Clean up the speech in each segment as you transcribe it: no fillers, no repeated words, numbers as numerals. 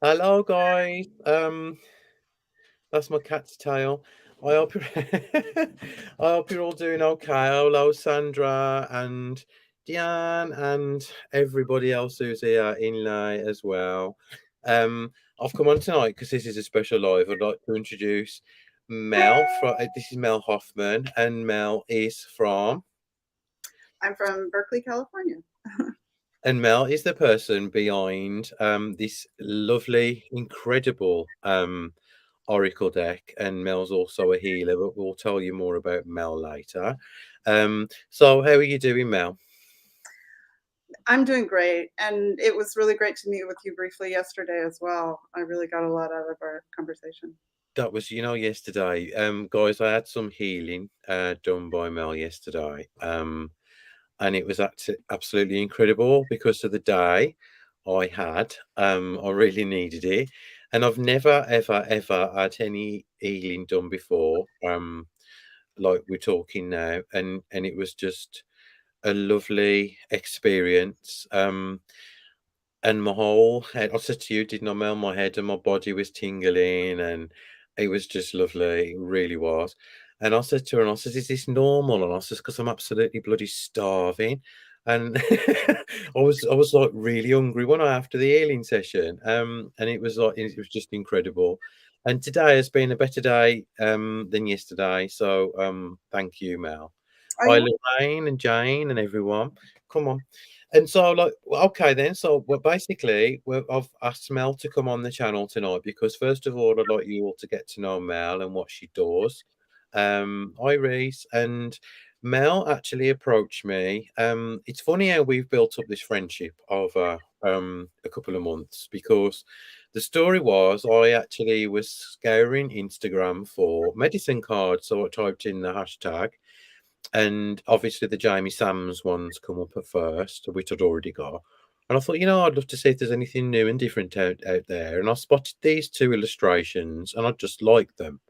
Hello, guys. That's my cat's tail. I hope you're, I hope you're all doing okay. Hello, Sandra and Diane and everybody else who's here inlay as well. I've come on tonight because this is a special live. I'd like to introduce Mel. This is Mel Hoffman, and Mel is from. I'm from Berkeley, California. And Mel is the person behind this lovely, incredible Oracle deck. And Mel's also a healer, but we'll tell you more about Mel later. So how are you doing, Mel? I'm doing great. And it was really great to meet with you briefly yesterday as well. I really got a lot out of our conversation. That was, yesterday. Guys, I had some healing done by Mel yesterday. And it was absolutely incredible because of the day I had. I really needed it. And I've never, ever, ever had any healing done before. Like we're talking now, and it was just a lovely experience. And my whole head, I said to you, didn't I, Mel? My head and my body was tingling, and it was just lovely. It really was. And I said to her, and I said, "Is this normal?" And I said, "Because I'm absolutely bloody starving." And I was like really hungry one night after the healing session. And it was like it was just incredible. And today has been a better day than yesterday. So thank you, Mel. Oh, Hi, yeah. Lorraine and Jane and everyone. Come on. And so, like, okay, then. So, well, basically, I've asked Mel to come on the channel tonight because, first of all, I'd like you all to get to know Mel and what she does. Hi, Reese. And Mel actually approached me. It's funny how we've built up this friendship over a couple of months because the story was I actually was scouring Instagram for medicine cards. So I typed in the hashtag, and obviously the Jamie Sams ones come up at first, which I'd already got. And I thought, I'd love to see if there's anything new and different out there. And I spotted these two illustrations and I just liked them.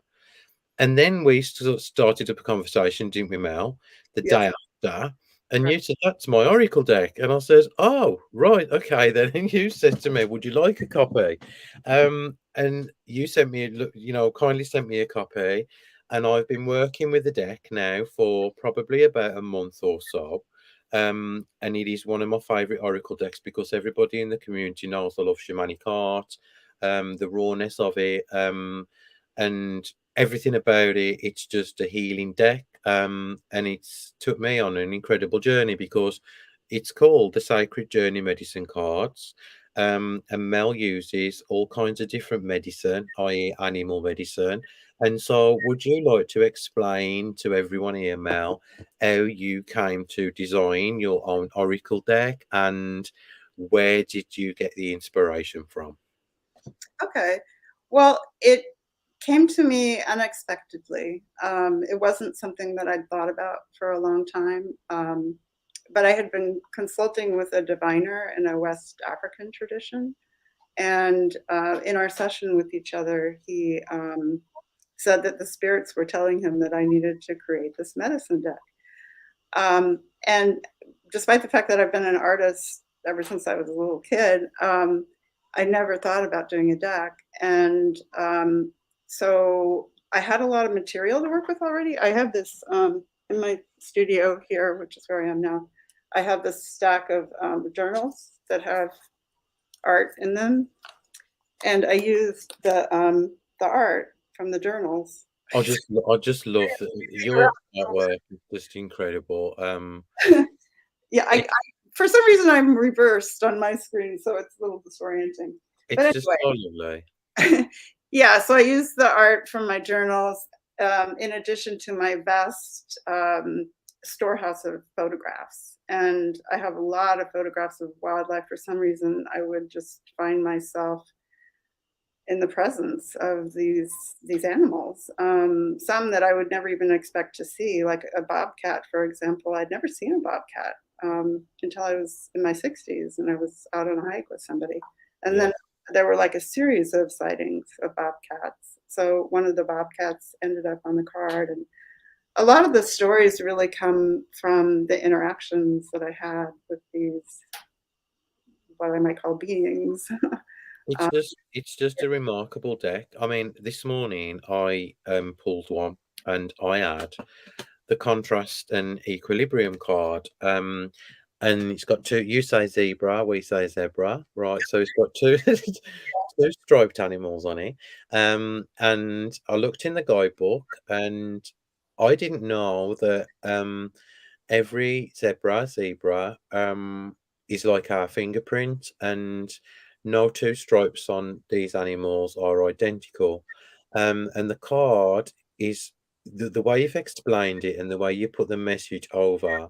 And then we started up a conversation, didn't we, Mel, the Yes. day after. And Right. you said, "That's my Oracle deck." And I says, "Oh, right, okay then." And you said to me, "Would you like a copy?" And you sent me, kindly sent me a copy. And I've been working with the deck now for probably about a month or so. And it is one of my favorite Oracle decks because everybody in the community knows I love shamanic art, the rawness of it, and everything about it. It's just a healing deck, and it's took me on an incredible journey because it's called the Sacred Journey Medicine Cards. And Mel uses all kinds of different medicine, i.e., animal medicine. And so, would you like to explain to everyone here, Mel, how you came to design your own Oracle deck and where did you get the inspiration from? Okay. Well, it came to me unexpectedly. It wasn't something that I'd thought about for a long time. But I had been consulting with a diviner in a West African tradition. And in our session with each other, he said that the spirits were telling him that I needed to create this medicine deck. And despite the fact that I've been an artist ever since I was a little kid, I never thought about doing a deck. And so I had a lot of material to work with already. I have this in my studio here, which is where I am now. I have this stack of journals that have art in them, and I use the art from the journals. I just love your artwork. It's just incredible. Yeah, It, for some reason I'm reversed on my screen, so it's a little disorienting. it's But just so lovely. anyway, yeah, so I use the art from my journals in addition to my vast storehouse of photographs. And I have a lot of photographs of wildlife. For some reason, I would just find myself in the presence of these animals. Some that I would never even expect to see, like a bobcat, for example. I'd never seen a bobcat until I was in my 60s and I was out on a hike with somebody. And Yeah. then there were like a series of sightings of bobcats. So one of the bobcats ended up on the card. And a lot of the stories really come from the interactions that I had with these, what I might call beings. It's just a remarkable deck. I mean, this morning I pulled one and I had the contrast and equilibrium card. And it's got two, you say zebra, we say zebra, right? So it's got two two striped animals on it. And I looked in the guidebook and I didn't know that every zebra is like our fingerprint, and no two stripes on these animals are identical. And the card is the way you've explained it and the way you put the message over.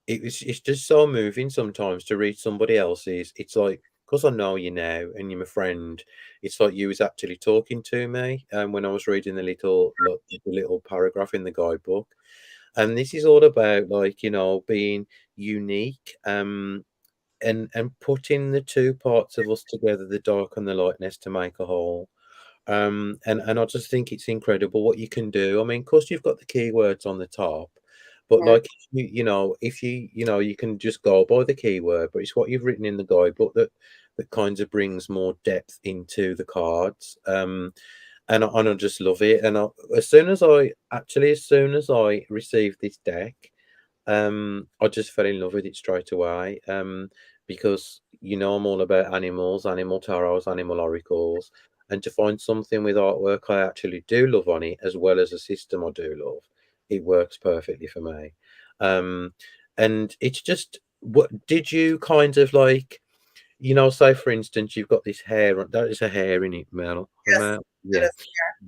It's just so moving sometimes to read somebody else's. It's like, because I know you now and you're my friend, it's like you was actually talking to me. When I was reading the little paragraph in the guidebook, and this is all about, like, being unique, and putting the two parts of us together, the dark and the lightness, to make a whole. And I just think it's incredible what you can do. I mean, of course, you've got the keywords on the top, but Yeah. like, if you can just go by the keyword, but it's what you've written in the guidebook that kind of brings more depth into the cards. And I just love it. And as soon as I received this deck, I just fell in love with it straight away. Because I'm all about animals, animal tarots, animal oracles, and to find something with artwork I actually do love on it, as well as a system I do love, it works perfectly for me. Um, and it's just, what did you kind of like? Say for instance, you've got this hair. That is a hair in it, Mel. Yes, that Yeah, is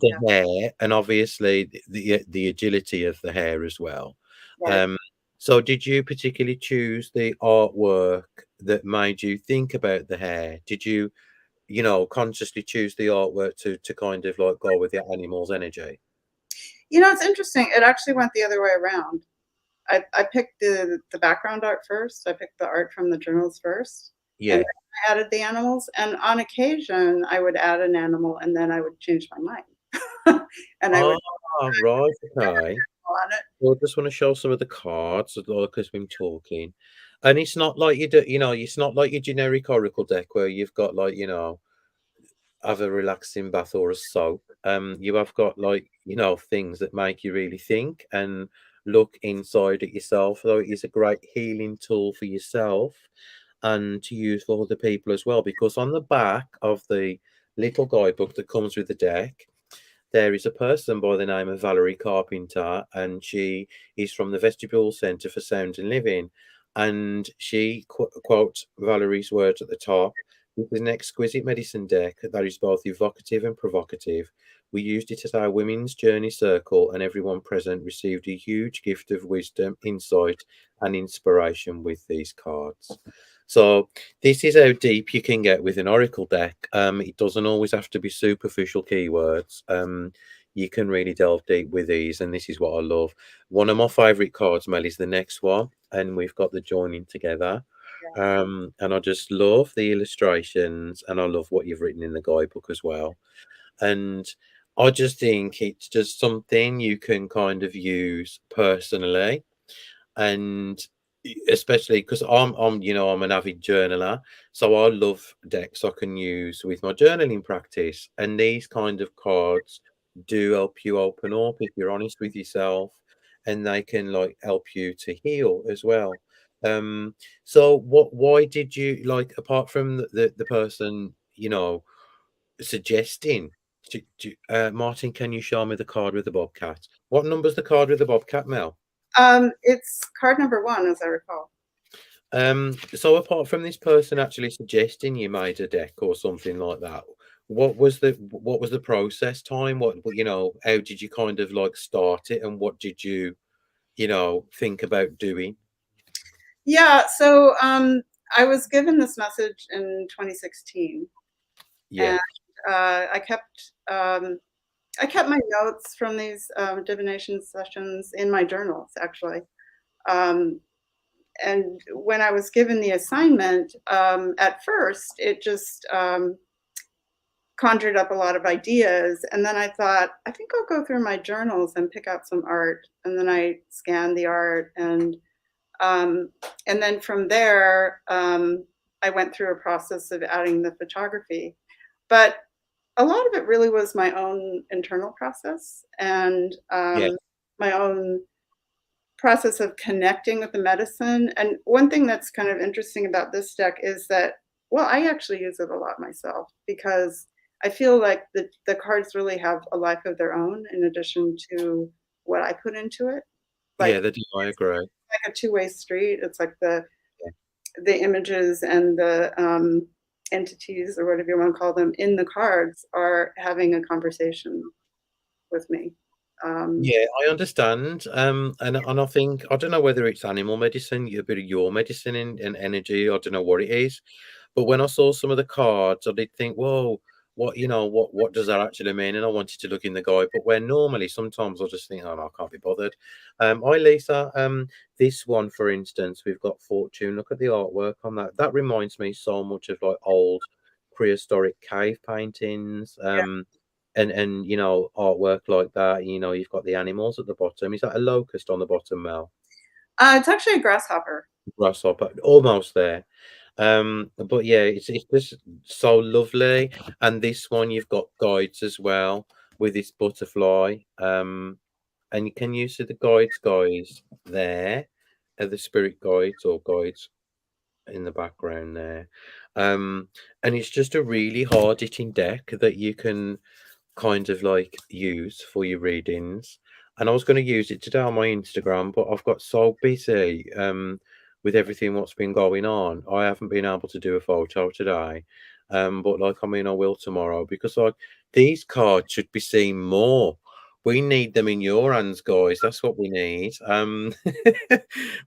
the yeah, hair, and obviously the agility of the hair as well. right. Um, so did you particularly choose the artwork that made you think about the hair? Did you, consciously choose the artwork to kind of like go with the animal's energy? It's interesting. It actually went the other way around. I picked the background art first. I picked the art from the journals first, and Yeah. then I added the animals. And on occasion, I would add an animal, and then I would change my mind, and I would Ah, right. Okay. go on it. Well, I just want to show some of the cards as well, because we've been talking. And it's not like it's not like your generic Oracle deck where you've got, like, have a relaxing bath or a soak. You have got, like, things that make you really think and look inside at yourself. Though it is a great healing tool for yourself and to use for other people as well. Because on the back of the little guidebook that comes with the deck, there is a person by the name of Valerie Carpenter, and she is from the Vestibule Centre for Sound and Living. And she quotes Valerie's words at the top: "This is an exquisite medicine deck that is both evocative and provocative. We used it at our Women's Journey Circle, and everyone present received a huge gift of wisdom, insight, and inspiration with these cards." So this is how deep you can get with an oracle deck. It doesn't always have to be superficial keywords. You can really delve deep with these, and this is what I love. One of my favorite cards, Mel, is the next one, and we've got the joining together. And I just love the illustrations, and I love what you've written in the guidebook as well. And I just think it's just something you can kind of use personally, and especially because I'm an avid journaler, so I love decks I can use with my journaling practice, and these kind of cards do help you open up if you're honest with yourself, and they can, like, help you to heal as well. So why did you, like, apart from the person suggesting, Martin, can you show me the card with the bobcat? What number's the card with the bobcat, Mel? It's card number one, as I recall. So apart from this person actually suggesting you made a deck or something like that, what was the process time? How did you kind of like start it, and what did you think about doing? Yeah, so I was given this message in 2016, Yeah. and uh, I kept um, I kept my notes from these divination sessions in my journals, actually. Um, and when I was given the assignment, at first it just conjured up a lot of ideas, and then I thought, I think I'll go through my journals and pick out some art, and then I scanned the art, um, and then from there, I went through a process of adding the photography. but a lot of it really was my own internal process and Yeah. my own process of connecting with the medicine. And one thing that's kind of interesting about this deck is that, well, I actually use it a lot myself because I feel like the cards really have a life of their own in addition to what I put into it. Like Yeah, they do. I agree. like a two-way street. It's like Yeah. the images and the entities or whatever you want to call them in the cards are having a conversation with me. Um, Yeah, I understand. And I think I don't know whether it's animal medicine, a bit of your medicine and energy. I don't know what it is, but when I saw some of the cards, I did think, "Whoa, what does that actually mean?" And I wanted to look in the guide, but where normally sometimes I just think, "Oh, no, I can't be bothered." Hi, Lisa. This one, for instance, we've got Fortune. Look at the artwork on that. That reminds me so much of like old prehistoric cave paintings. And artwork like that. You've got the animals at the bottom. Is that a locust on the bottom, Mel? it's actually a grasshopper. Grasshopper, almost there. But yeah, it's just so lovely. And this one you've got guides as well with this butterfly. And you can use the guides, guys, there, the spirit guides or guides in the background there. And it's just a really hard hitting deck that you can kind of like use for your readings. And I was going to use it today on my Instagram, but I've got so busy with everything what's been going on. I haven't been able to do a photo today. But like I mean I will tomorrow because like these cards should be seen more. We need them in your hands, guys. That's what we need.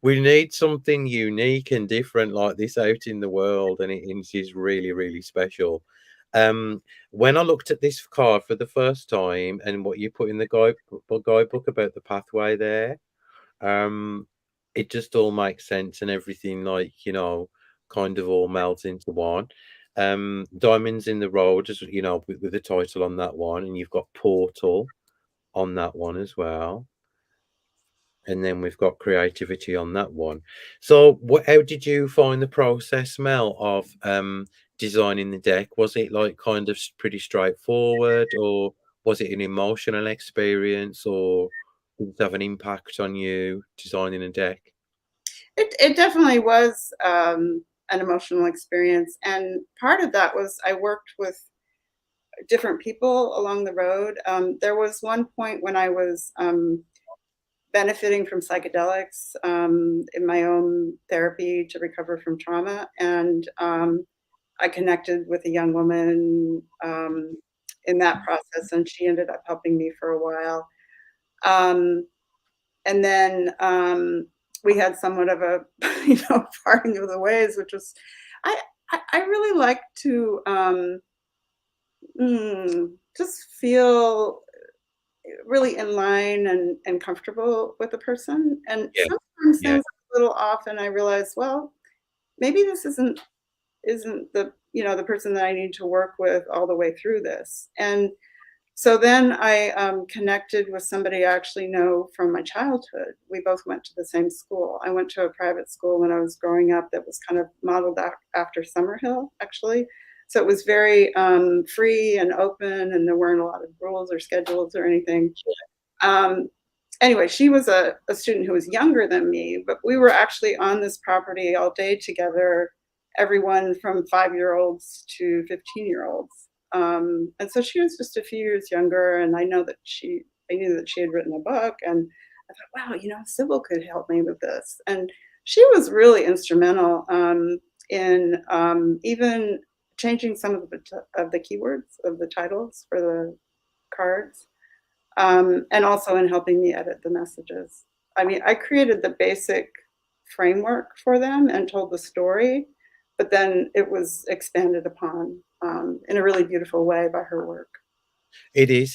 We need something unique and different like this out in the world, and it is really, really special. When I looked at this card for the first time and what you put in the guidebook about the pathway there, um, it just all makes sense and everything kind of all melds into one. Diamonds in the Road, as with the title on that one, and you've got Portal on that one as well. And then we've got creativity on that one. So, how did you find the process, Mel, of designing the deck? Was it like kind of pretty straightforward, or was it an emotional experience, or did it have an impact on you designing a deck? It definitely was an emotional experience, and part of that was I worked with different people along the road. There was one point when I was benefiting from psychedelics in my own therapy to recover from trauma, and I connected with a young woman in that process, and she ended up helping me for a while. Um, and then we had somewhat of a parting of the ways, which was I I really like to just feel really in line and comfortable with the person. And Yeah, sometimes yeah. things are a little off, and I realize, well, maybe this isn't the person that I need to work with all the way through this. And so then I connected with somebody I actually know from my childhood. We both went to the same school. I went to a private school when I was growing up that was kind of modeled after Summerhill, actually. So it was very free and open, and there weren't a lot of rules or schedules or anything. Um, anyway, she was a student who was younger than me, but we were actually on this property all day together, everyone from 5-year-olds to 15-year-olds. And so she was just a few years younger, and I knew that she had written a book, and I thought, wow, Sybil could help me with this. And she was really instrumental in even changing some of the keywords of the titles for the cards, and also in helping me edit the messages. I mean, I created the basic framework for them and told the story, but then it was expanded upon in a really beautiful way by her work. It is.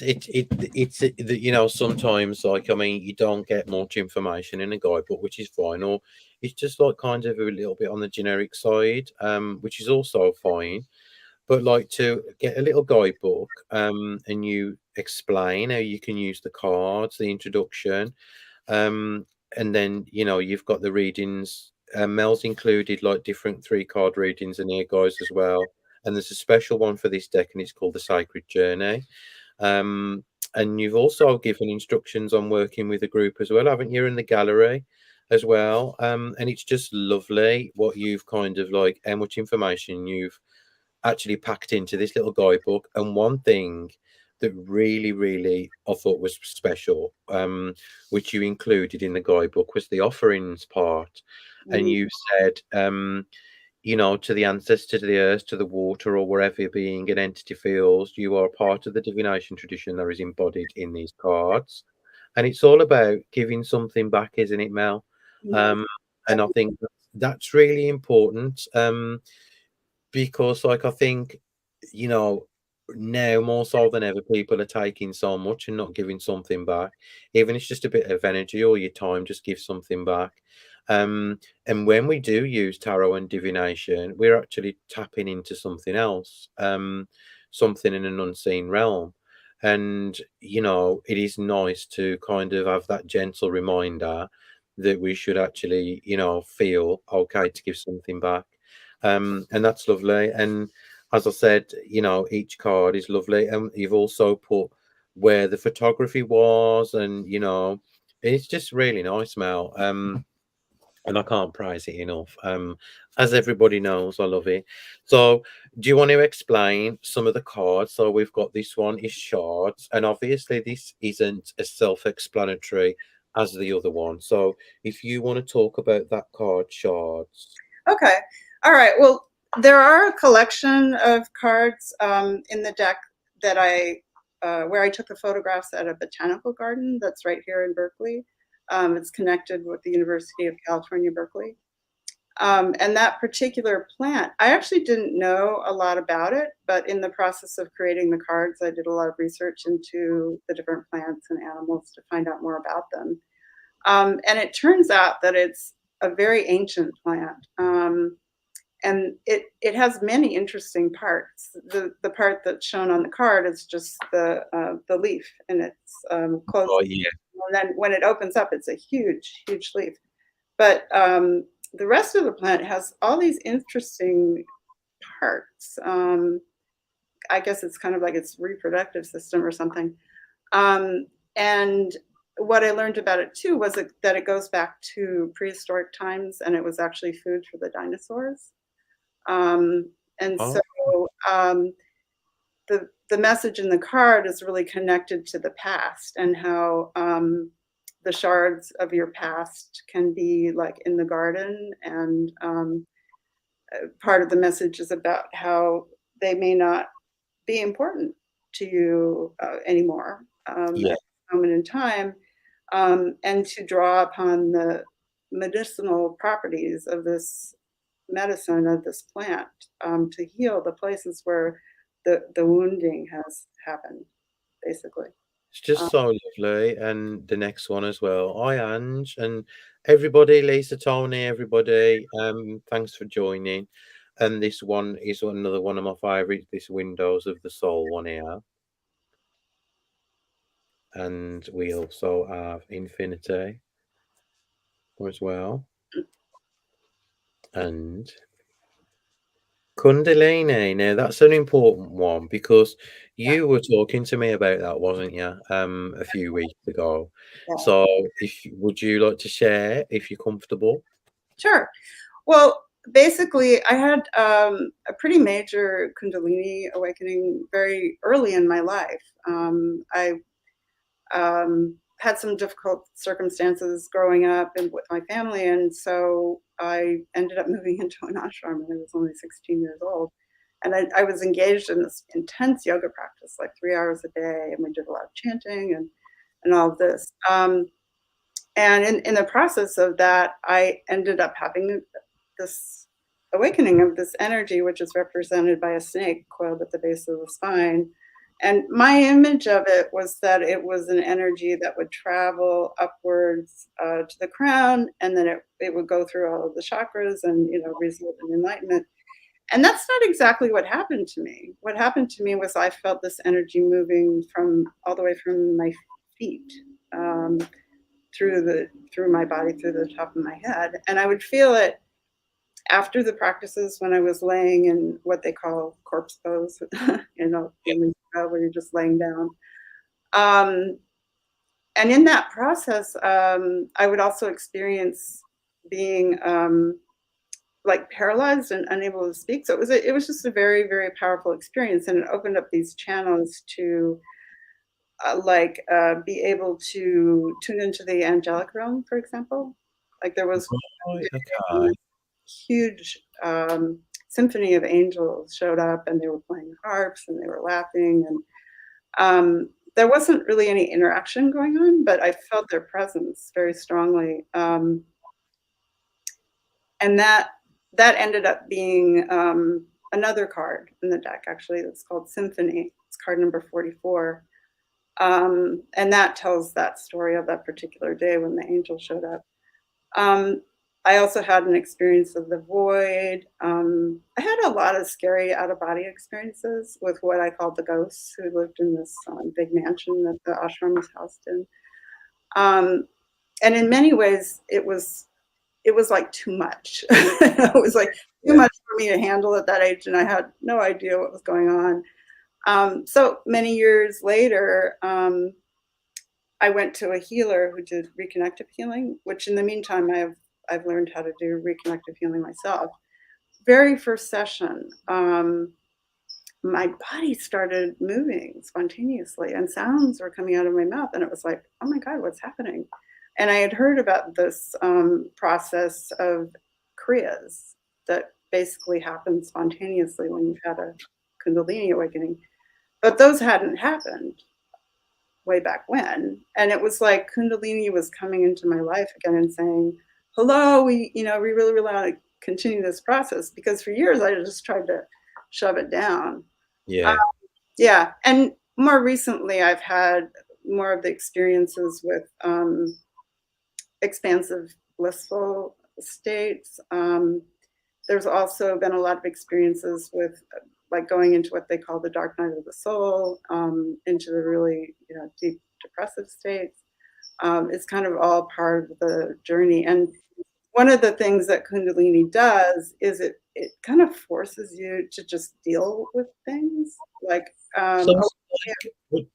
Sometimes like I mean, you don't get much information in a guidebook, which is fine, or it's just like kind of a little bit on the generic side, which is also fine. But like to get a little guidebook, and you explain how you can use the cards, the introduction, and then you've got the readings. Mel's included like different 3 card readings in here, guys, as well. and there's a special one for this deck, and it's called the Sacred Journey. Um, and you've also given instructions on working with a group as well, haven't you, in the gallery as well? And it's just lovely what you've kind of like, how much information you've actually packed into this little guidebook. And one thing that really, really I thought was special, which you included in the guidebook, was the offerings part. And Mm. you said, you know, to the ancestors, to the earth, to the water, or wherever being an entity feels, you are part of the divination tradition that is embodied in these cards. And it's all about giving something back, isn't it, Mel? Yes, Um, and I think that's really important. Because like I think, you know, now more so than ever, people are taking so much and not giving something back. Even if it's just a bit of energy or your time, just give something back. And when we do use tarot and divination, we're actually tapping into something else, something in an unseen realm. And you know, it is nice to kind of have that gentle reminder that we should actually, you know, feel okay to give something back. And that's lovely. And as I said, you know, each card is lovely, and you've also put where the photography was, and you know, it's just really nice, Mel. And I can't praise it enough. As everybody knows, I love it. So, do you want to explain some of the cards? So, we've got this one is shards, and obviously, this isn't as self-explanatory as the other one. So, if you want to talk about that card, shards. Okay. All right. Well, there are a collection of cards in the deck that where I took the photographs at a botanical garden that's right here in Berkeley. It's connected with the University of California, Berkeley. And that particular plant, I actually didn't know a lot about it, but in the process of creating the cards, I did a lot of research into the different plants and animals to find out more about them. And it turns out that it's a very ancient plant. And it has many interesting parts. The part that's shown on the card is just the leaf, and it's closed. Oh, yeah. And then when it opens up, it's a huge, huge leaf. But the rest of the plant has all these interesting parts. I guess it's kind of like its reproductive system or something. And what I learned about it too was that it goes back to prehistoric times, and it was actually food for the dinosaurs. And so Oh, um, the message in the card is really connected to the past, and how the shards of your past can be like in the garden. And part of the message is about how they may not be important to you anymore at yeah. this moment in time, and to draw upon the medicinal properties of this medicine, of this plant, to heal the places where the wounding has happened, basically. It's just so lovely. And the next one as well. Hi, Ange, and everybody, Lisa, Tony, everybody. Thanks for joining. And this one is another one of my favorites. This Windows of the Soul one here. And we also have Infinity as well. And Kundalini. Now that's an important one because Yeah, you were talking to me about that, wasn't you? A few weeks ago. yeah. So if would you like to share if you're comfortable? Sure. Well, basically, I had a pretty major Kundalini awakening very early in my life. I had some difficult circumstances growing up and with my family, and so I ended up moving into an ashram when I was only 16 years old. And I was engaged in this intense yoga practice, like 3 hours a day, and we did a lot of chanting and all of this. And in the process of that, I ended up having this awakening of this energy, which is represented by a snake coiled at the base of the spine. And my image of it was that it was an energy that would travel upwards to the crown, and then it would go through all of the chakras and, result in enlightenment. And that's not exactly what happened to me. What happened to me was I felt this energy moving from all the way from my feet, through my body, through the top of my head, and I would feel it after the practices, when I was laying in what they call corpse pose, where you're just laying down. And in that process, I would also experience being like paralyzed and unable to speak. So it was just a very, very powerful experience, and it opened up these channels to be able to tune into the angelic realm, for example. Like there was Right, okay. huge symphony of angels showed up, and they were playing harps and they were laughing, and there wasn't really any interaction going on, but I felt their presence very strongly. And that ended up being another card in the deck, actually, that's called Symphony. It's card number 44. And that tells that story of that particular day when the angel showed up. I also had an experience of the void. I had a lot of scary out-of-body experiences with what I called the ghosts who lived in this big mansion that the ashram was housed in. And in many ways, it was like too much. It was like too much for me to handle at that age, and I had no idea what was going on. So many years later, I went to a healer who did reconnective healing, which in the meantime, I've learned how to do reconnective healing myself. Very first session, my body started moving spontaneously and sounds were coming out of my mouth. And it was like, oh my God, what's happening? And I had heard about this process of kriyas that basically happen spontaneously when you've had a Kundalini awakening. But those hadn't happened way back when. And it was like Kundalini was coming into my life again and saying, hello, we really want to continue this process, because for years I just tried to shove it down. Yeah. Yeah. And more recently, I've had more of the experiences with expansive, blissful states. There's also been a lot of experiences with like going into what they call the dark night of the soul, into the really deep depressive states. It's kind of all part of the journey. And one of the things that Kundalini does is it kind of forces you to just deal with things. Like, So,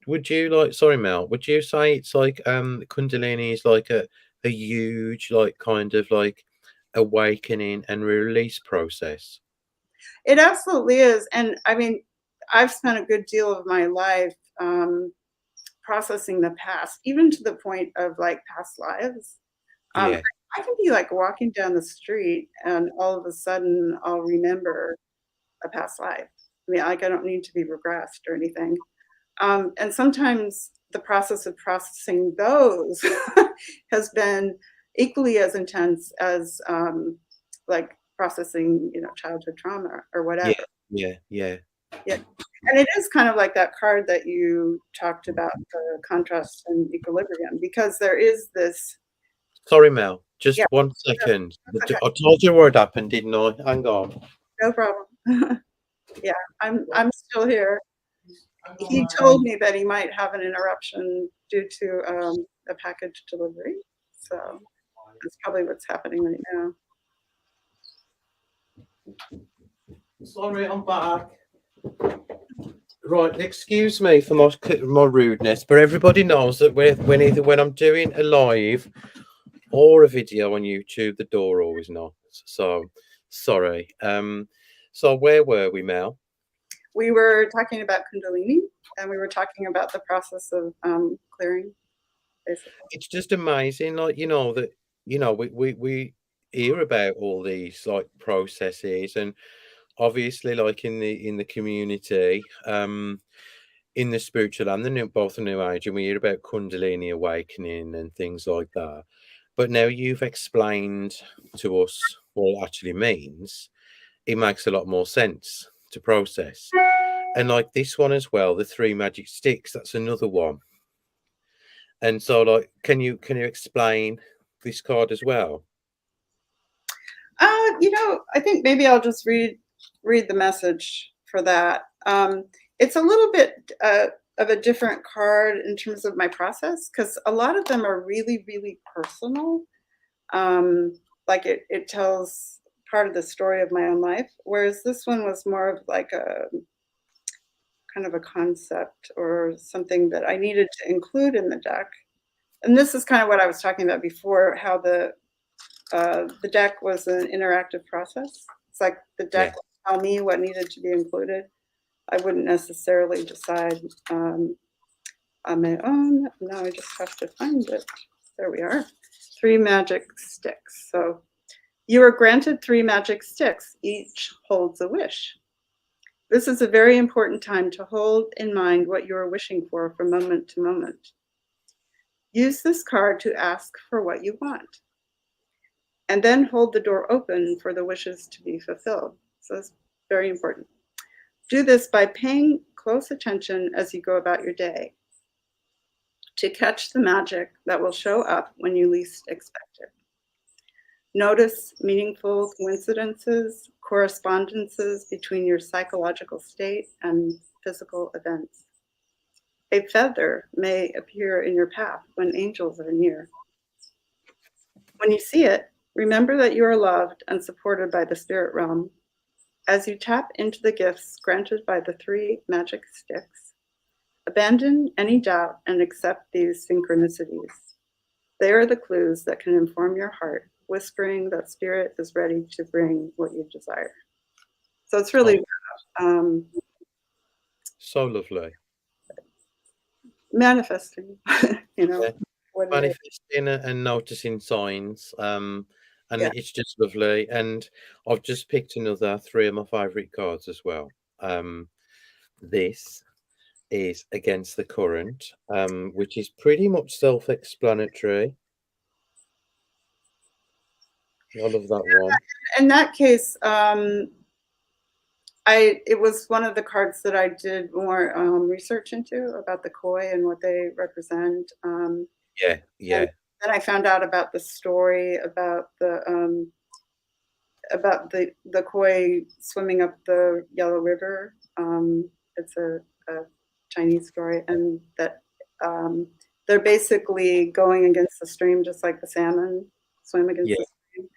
would you like, sorry, Mel, would you say it's like Kundalini is like a huge, like, kind of like awakening and release process? it absolutely is. And I mean, I've spent a good deal of my life processing the past, even to the point of like past lives. Yeah. I can be like walking down the street and all of a sudden I'll remember a past life. I mean, like I don't need to be regressed or anything. And sometimes the process of processing those has been equally as intense as like processing, childhood trauma or whatever. Yeah. Yeah. Yeah. And it is kind of like that card that you talked about, the contrast and equilibrium, because there is this. Sorry, Mel, just Yeah, 1 second. okay, I told you what happened, didn't I? Hang on. no problem. Yeah, I'm still here. He told me that he might have an interruption due to a package delivery. So that's probably what's happening right now. Sorry, I'm back. Right, excuse me for my rudeness, but everybody knows that when I'm doing a live or a video on YouTube, the door always knocks. So sorry. So where were we, Mel? We were talking about Kundalini, and we were talking about the process of clearing, basically. It's just amazing, like that we hear about all these like processes, and obviously, like in the community, in the spiritual and both the new age, and we hear about Kundalini awakening and things like that. But now you've explained to us what it actually means. It makes a lot more sense to process. And like this one as well, the 3 magic sticks, that's another one. And so, like, can you explain this card as well? I think maybe I'll just read the message for that. It's a little bit of a different card in terms of my process, because a lot of them are really, really personal. Like it tells part of the story of my own life, whereas this one was more of like a kind of a concept or something that I needed to include in the deck. And this is kind of what I was talking about before, how the deck was an interactive process. It's like the deck would tell me what needed to be included. I wouldn't necessarily decide on my own. Now I just have to find it. There we are. 3 magic sticks. So you are granted 3 magic sticks. Each holds a wish. This is a very important time to hold in mind what you are wishing for from moment to moment. Use this card to ask for what you want, and then hold the door open for the wishes to be fulfilled. So it's very important. Do this by paying close attention as you go about your day to catch the magic that will show up when you least expect it. Notice meaningful coincidences, correspondences between your psychological state and physical events. A feather may appear in your path when angels are near. When you see it, remember that you are loved and supported by the spirit realm. As you tap into the gifts granted by the 3 magic sticks, abandon any doubt and accept these synchronicities. They are the clues that can inform your heart, whispering that spirit is ready to bring what you desire. So it's really so lovely. Manifesting, you know. Manifesting and noticing signs, and it's just lovely. And I've just picked another 3 of my favorite cards as well. This is Against the Current, which is pretty much self-explanatory. I love that one. In that case, it was one of the cards that I did more research into about the koi and what they represent. Yeah. Then I found out about the story about the koi swimming up the Yellow River. It's a Chinese story, and that they're basically going against the stream, just like the salmon swim against the stream.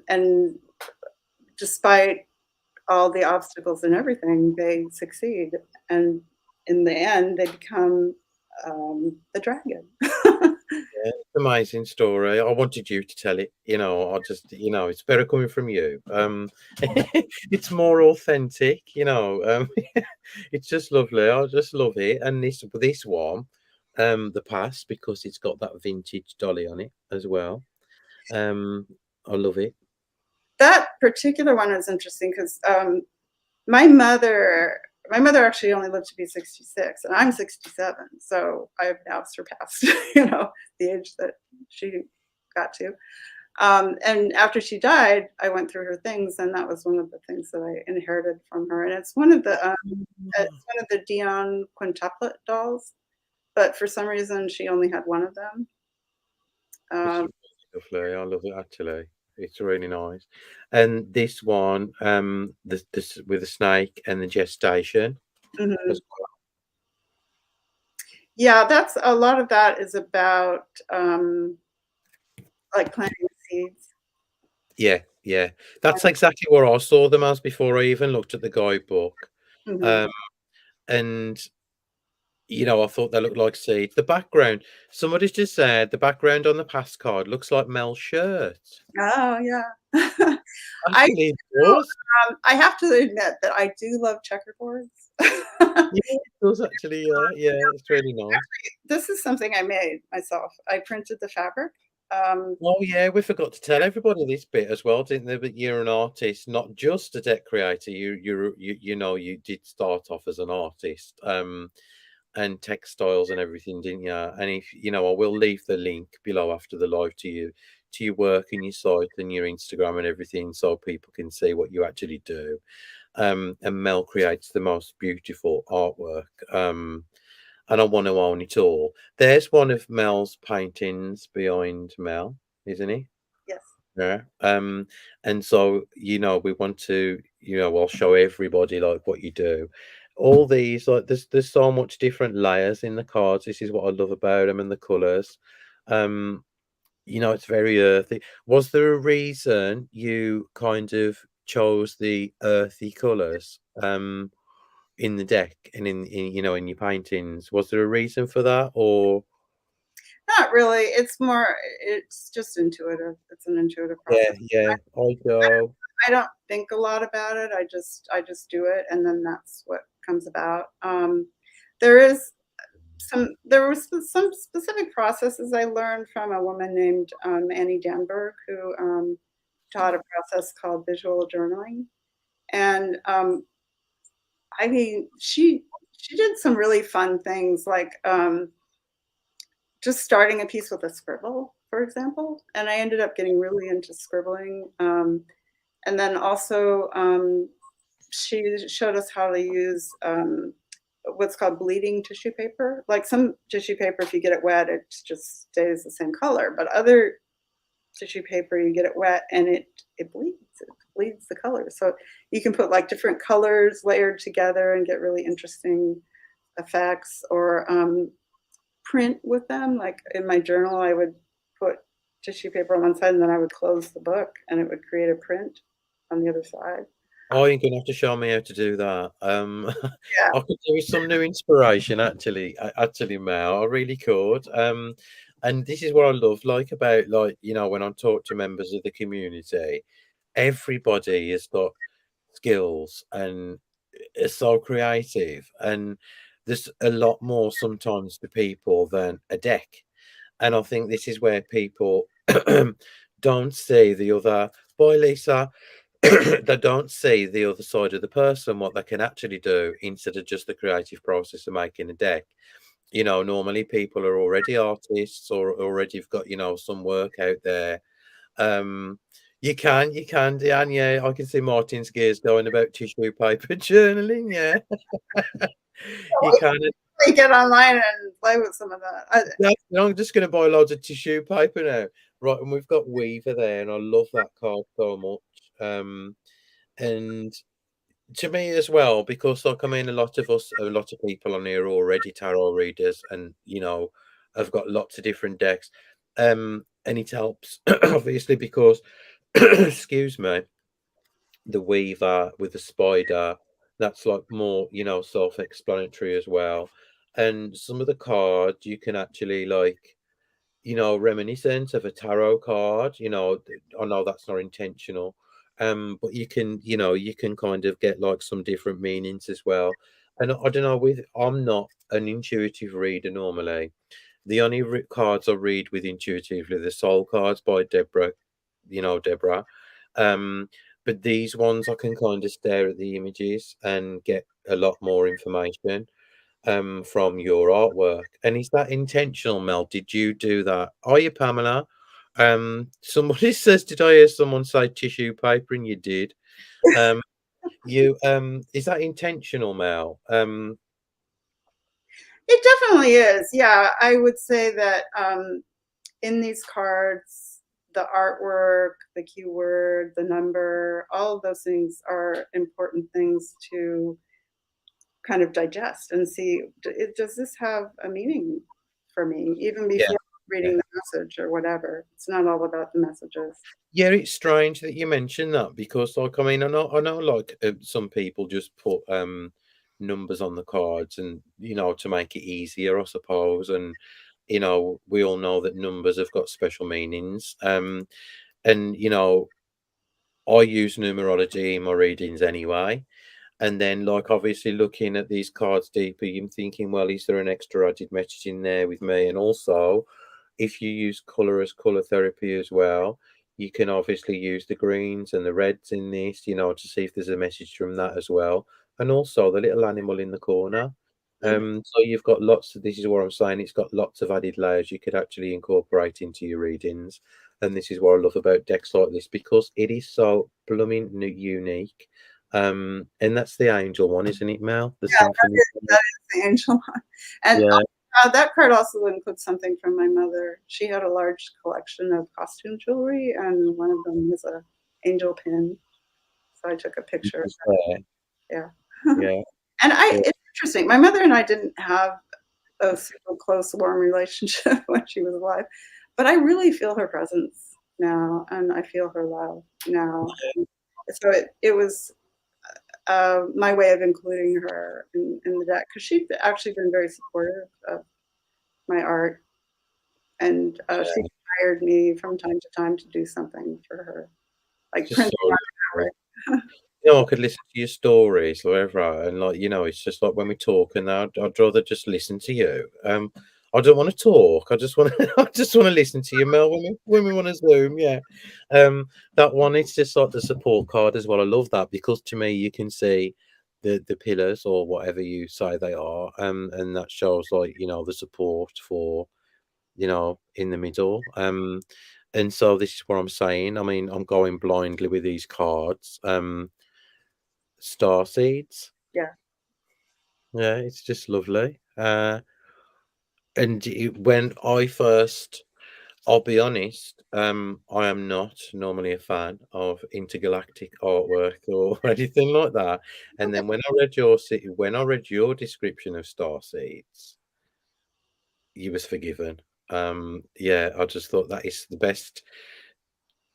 And despite all the obstacles and everything, they succeed, and in the end, they become the dragon. It's an amazing story. I wanted you to tell it. I just, it's better coming from you. It's more authentic. It's just lovely. I just love it. And this one, the past, because it's got that vintage dolly on it as well. I love it. That particular one is interesting because my mother actually only lived to be 66, and I'm 67, so I've now surpassed, the age that she got to. And after she died, I went through her things, and that was one of the things that I inherited from her. And it's one of the Dion quintuplet dolls, but for some reason she only had one of them. Lovely. I love it actually. It's really nice. And this one, this with the snake and the gestation. Mm-hmm. Yeah, that's a lot of that is about like planting seeds. Yeah. That's exactly what I saw them as before I even looked at the guidebook. Mm-hmm. And I thought they looked like seeds. The background, somebody's just said the background on the past card looks like Mel's shirt. Oh yeah. Actually, it does. I have to admit that I do love checkerboards. Yeah, it does actually. Yeah, it's really nice. Actually, this is something I made myself. I printed the fabric. Oh yeah, we forgot to tell everybody this bit as well, didn't they? But you're an artist, not just a deck creator. You did start off as an artist, and textiles and everything, didn't you? And if I will leave the link below after the live to your work and your site and your Instagram and everything, so people can see what you actually do. And Mel creates the most beautiful artwork. And I want to own it all. There's one of Mel's paintings behind Mel, isn't he? Yes. Yeah. And so we want to, I'll show everybody like what you do. All these, like there's so much different layers in the cards. This is what I love about them, and the colors. you know, it's very earthy. Was there a reason you kind of chose the earthy colours in the deck and in you know in your paintings? Was there a reason for that, or Not really, it's more it's just intuitive. It's an intuitive yeah, process. yeah, I go, I don't think a lot about it. I just do it, and then that's what comes about. There is there was some specific processes I learned from a woman named Annie Danberg, who taught a process called visual journaling, and I mean, she did some really fun things like just starting a piece with a scribble, for example. And I ended up getting really into scribbling. And then also, she showed us how to use what's called bleeding tissue paper. Like some tissue paper, if you get it wet, it just stays the same color. But other tissue paper, you get it wet and it bleeds. It bleeds the color. So you can put like different colors layered together and get really interesting effects. Or print with them. Like in my journal, I would put tissue paper on one side and then I would close the book and it would create a print on the other side. oh, you're gonna have to show me how to do that. Yeah. I could do with some new inspiration actually, actually, Mel. I really could. And this is what I love, like about like you know when I talk to members of the community, everybody has got skills and is so creative, and there's a lot more sometimes to people than a deck. And I think this is where people don't see the other. Boy, Lisa. They don't see the other side of the person, what they can actually do instead of just the creative process of making a deck. You know, normally people are already artists or already have got, you know, some work out there. Um, you can, Diane. Yeah, I can see Martin's gears going about tissue paper journaling. Yeah, you can. I get online and play with some of that. Yeah, I'm just going to buy loads of tissue paper now. Right, and we've got Weaver there, and I love that card so much. And to me as well, because like I mean, a lot of people on here are already tarot readers, and you know, have got lots of different decks. And it helps obviously because, excuse me, the Weaver with the spider, that's like more you know self-explanatory as well. And some of the cards you can actually like you know, reminiscent of a tarot card. You know, I know that's not intentional, but you can, you know, you can kind of get like some different meanings as well. And I don't know, with I'm not an intuitive reader normally. The only cards I read with intuitively the soul cards by Deborah, you know, Deborah. Um, but these ones I can kind of stare at the images and get a lot more information from your artwork. And is that intentional, Mel? Did you do that? Are you Pamela? Somebody says, did I hear someone say tissue paper? And you did. Um, you is that intentional, Mel? It definitely is. Yeah, I would say that in these cards, the artwork, the keyword, the number, all of those things are important things to kind of digest and see, does this have a meaning for me, even Yeah, before yeah. reading the message or whatever. It's not all about the messages. Yeah, it's strange that you mentioned that because, like, I mean, I know, like, some people just put numbers on the cards, and you know, to make it easier, I suppose. And you know, we all know that numbers have got special meanings. And you know, I use numerology in my readings anyway. And then, like, obviously, looking at these cards deeper, you're thinking, well, is there an extra added message in there with me? And also, if you use color as color therapy as well, you can obviously use the greens and the reds in this, you know, to see if there's a message from that as well. And also the little animal in the corner. Mhm. So you've got lots of, this is what I'm saying, it's got lots of added layers you could actually incorporate into your readings. And this is what I love about decks like this because it is so blooming unique. And that's the angel one, isn't it, Mel? The Yeah, symphony. that is the angel one. And Yeah. that card also includes something from my mother. She had a large collection of costume jewelry, and one of them was a angel pin. So I took a picture of Just there. that. Yeah. Yeah. And Yeah. it's interesting. My mother and I didn't have a super close, warm relationship when she was alive. but I really feel her presence now, and I feel her love now. So it was my way of including her in the deck, because she'd actually been very supportive of my art, and she hired me from time to time to do something for her, like Just printing so out a fabric. you know, I could listen to your stories or whatever, and like, you know, it's just like when we talk, and I'd rather just listen to you. I don't want to talk. I just want to, I just want to listen to you, Mel. When we want to Zoom, yeah. That one, it's just like the support card as well. I love that because to me, you can see the pillars or whatever you say they are, and that shows like you know the support for you know in the middle. And so this is what I'm saying. I mean, I'm going blindly with these cards. Star seeds. Yeah. Yeah, it's just lovely. And when I first, I'll be honest, I am not normally a fan of intergalactic artwork or anything like that. And then when I read your description of star seeds, you was forgiven. Yeah, I just thought that is the best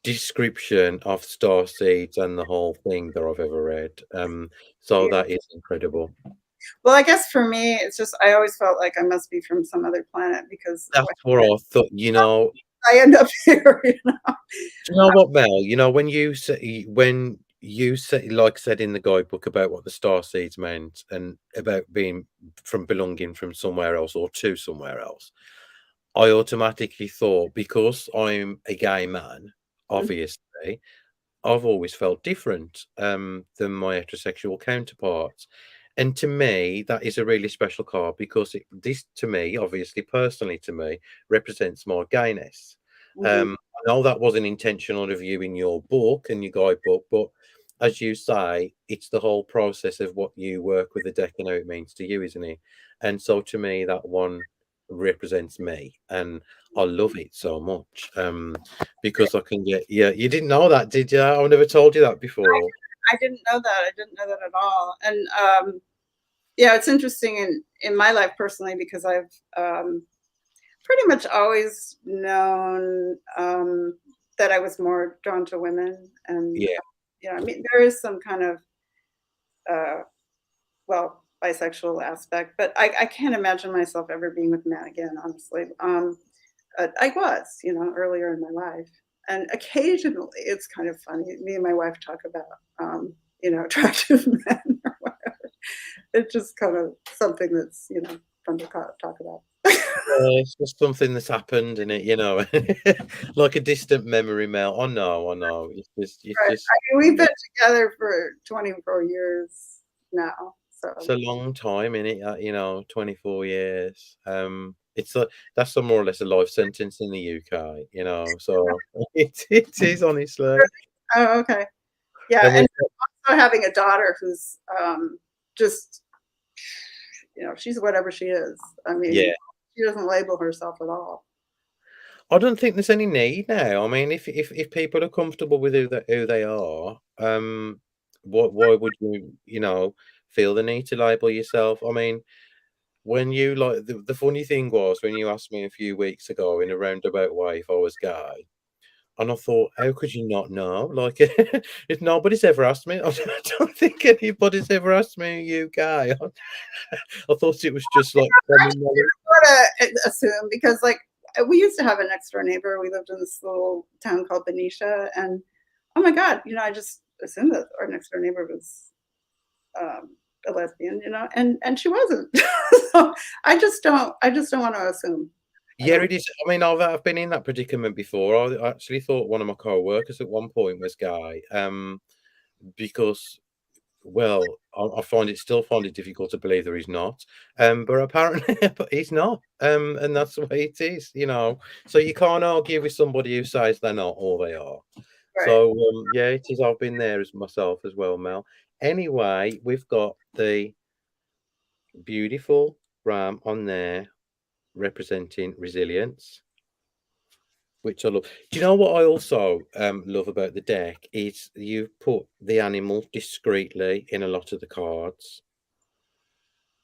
description of star seeds and the whole thing that I've ever read. So Yeah. that is incredible. Well, I guess for me, it's just I always felt like I must be from some other planet because That's what I thought, you know. I end up here. You know? Do you know what, Mel? You know, when you said, like said in the guidebook about what the star seeds meant and about being from belonging from somewhere else or to somewhere else, I automatically thought because I'm a gay man, obviously, I've always felt different than my heterosexual counterparts. And to me, that is a really special card because this, to me, obviously, personally to me, represents my gayness. Mhm. I know that wasn't intentional of you in your book and your guidebook, but as you say, it's the whole process of what you work with the deck and how it means to you, isn't it? And so to me, that one represents me, and I love it so much. Because I can get yeah, you didn't know that, did you? I've never told you that before. I didn't know that. I didn't know that at all. And yeah, it's interesting in my life personally because I've pretty much always known that I was more drawn to women, and Yeah. you know, I mean, there is some kind of uh, well, bisexual aspect, but I can't imagine myself ever being with men again, honestly. I was, you know, earlier in my life, and occasionally it's kind of funny. Me and my wife talk about, you know, attractive men or whatever. It's just kind of something that's, you know, fun to talk about. Yeah, it's just something that's happened in it, you know, like a distant memory, Mel. I know. It's Right. just, I mean, we've been together for 24 years now, it's so a long time in it, you know, 24 years. It's a that's a more or less a life sentence in the UK, you know. So it is honestly, oh, okay. Yeah, and and we also having a daughter who's just, you know, she's whatever she is. I mean, yeah. she doesn't label herself at all. I don't think there's any need now. I mean, if people are comfortable with who they are, why would you, you know, feel the need to label yourself? I mean, when you like the funny thing was when you asked me a few weeks ago in a roundabout way if I was gay, and I thought, how could you not know? Like, if nobody's ever asked me, I don't think anybody's ever asked me, are you gay? I thought it was just like common knowledge. Sort of assume because, like, we used to have a next door neighbor. We lived in this little town called Benicia, and oh my God, you know, I just assumed that our next door neighbor was a lesbian, you know, and she wasn't. So I just don't want to assume. I Yeah, don't. it is. I mean, I've been in that predicament before. I actually thought one of my co-workers at one point was gay, because, well, I find it difficult to believe that he's not. But apparently, but he's not. And that's the way it is, you know. So you can't argue with somebody who says they're not or they are. Right. So yeah, it is. I've been there as myself as well, Mel. Anyway, we've got the beautiful ram on there representing resilience, which I love. Do you know what I also love about the deck is you've put the animal discreetly in a lot of the cards.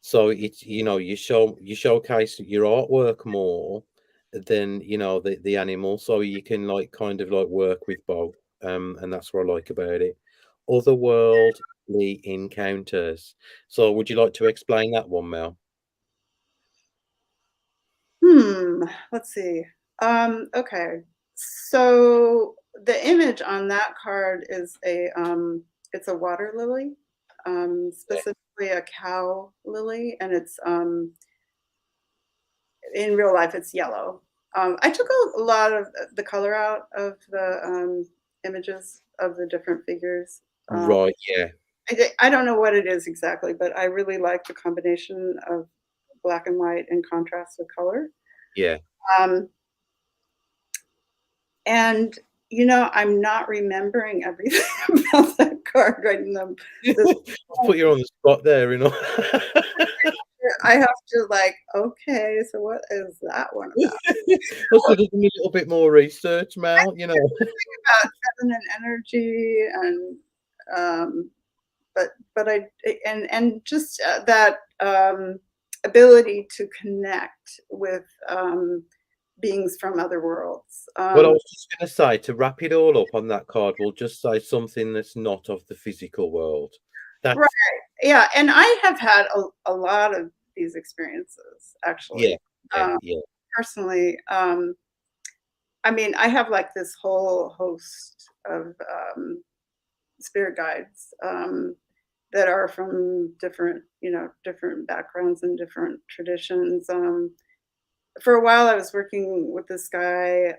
So it's you know you showcase your artwork more than the animal, so you can like kind of like work with both, and that's what I like about it. Otherworldly encounters. So would you like to explain that one, Mel? Let's see. Okay. So the image on that card is it's a water lily, Yeah. specifically a cow lily, and it's in real life it's yellow. I took a lot of the color out of the images of the different figures. Um, Right, yeah, I don't know what it is exactly, but I really like the combination of black and white in contrast with color. yeah. Um, And, I'm not remembering everything about that card right now. This I'll put you on the spot there. I have to "Okay, so what is that one about?" I should have done a little bit more research, Mel. About feminine energy and, um, but and just, that, ability to connect with, beings from other worlds. Well, I was just gonna say, to wrap it all up on that card, we'll just say something that's not of the physical world. Right, That's yeah, and I have had a lot of these experiences, yeah, actually. yeah, Um, yeah, personally, I mean, I have like this whole host of spirit guides that are from different backgrounds and different traditions. For a while, I was working with this guy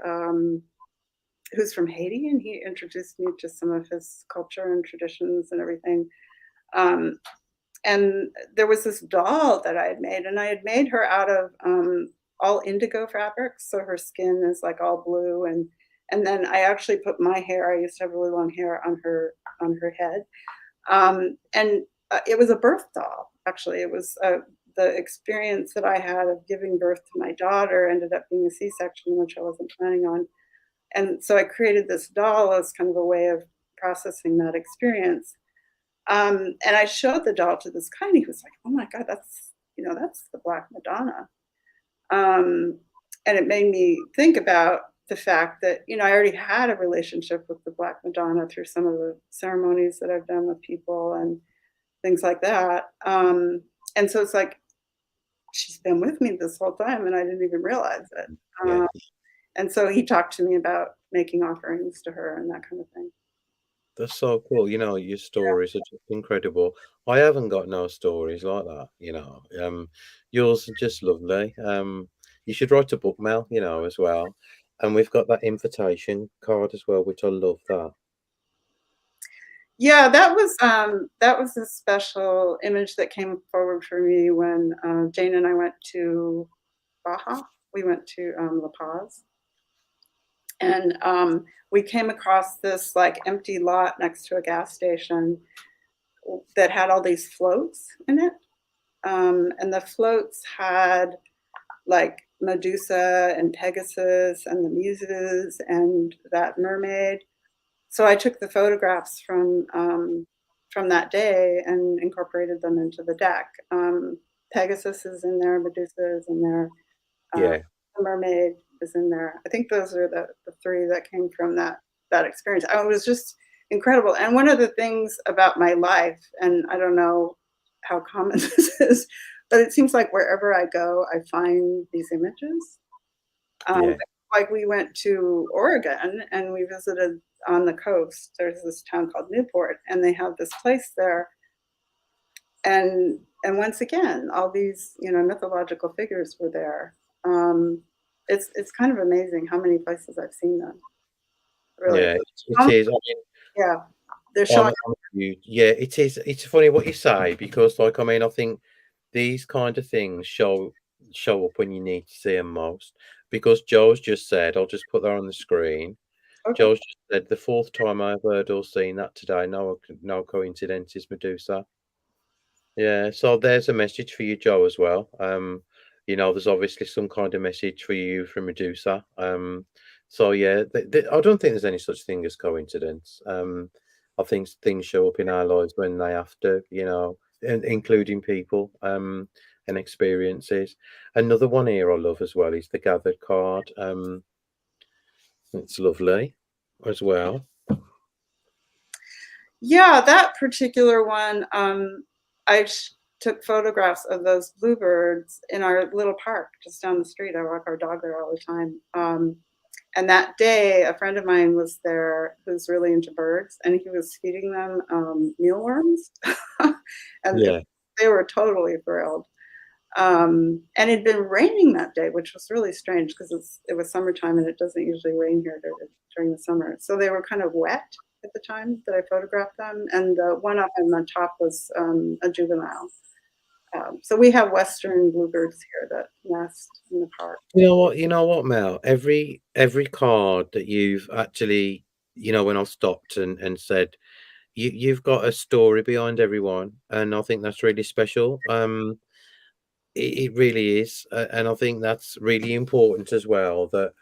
who's from Haiti, and he introduced me to some of his culture and traditions and everything. Um, and there was this doll that I had made, and I had made her out of all indigo fabrics, so her skin is like all blue, and then I actually put my hair. I used to have really long hair on her head, and it was a birth doll. Actually, it was the experience that I had of giving birth to my daughter ended up being a C-section, which I wasn't planning on, and so I created this doll as kind of a way of processing that experience. And I showed the doll to this guy, and he was like, "Oh my god, that's the Black Madonna." Um, and it made me think about the fact that I already had a relationship with the Black Madonna through some of the ceremonies that I've done with people and things like that. And so it's like she's been with me this whole time, and I didn't even realize it. yeah. Um, and so he talked to me about making offerings to her and that kind of thing. That's so cool. Your stories are just incredible. I haven't got no stories like that. Yours are just lovely. You should write a book, Mel, as well. And we've got that invitation card as well, which I love that. Yeah, that was a special image that came forward for me when, Jane and I went to Baja. We went to, La Paz, and, we came across this, like, empty lot next to a gas station that had all these floats in it, and the floats had, like, Medusa and Pegasus and the Muses and that mermaid. So I took the photographs from that day and incorporated them into the deck. Pegasus is in there, Medusa is in there, uh, Yeah, the mermaid is in there. I think those are the three that came from that experience. I It was just incredible. And one of the things about my life, and I don't know how common this is, but it seems like wherever I go, I find these images. Um, yeah, like we went to Oregon and we visited on the coast. There's this town called Newport, and they have this place there. And once again, all these mythological figures were there. Um, it's kind of amazing how many places I've seen them. Really, yeah. It um, is. I mean, yeah, they're showing. I'm huge. Yeah, it is. It's funny what you say because, like, I mean, I think these kind of things show up when you need to see them most. Because Joe's just said, I'll just put that on the screen. Okay, Joe's just said the fourth time I've heard or seen that today. No coincidence is Medusa. Yeah, so there's a message for you, Joe, as well. There's obviously some kind of message for you from Medusa. So yeah, I don't think there's any such thing as coincidence. I think things show up in our lives when they have to, and including people. and experiences. Another one here I love as well is the gathered card. It's lovely as well. Yeah, that particular one, took photographs of those bluebirds in our little park just down the street. I walk our dog there all the time. And that day, a friend of mine was there who's really into birds, and he was feeding them mealworms, and Yeah, they were totally thrilled. And it'd been raining that day, which was really strange because it was summertime and it doesn't usually rain here during the summer. So they were kind of wet at the time that I photographed them. And the one up on the top was a juvenile. So we have Western bluebirds here that nest in the park. you know what, Mel? Every card that you've actually, when I stopped and said you've got a story behind everyone, and I think that's really special. It really is, and I think that's really important as well. That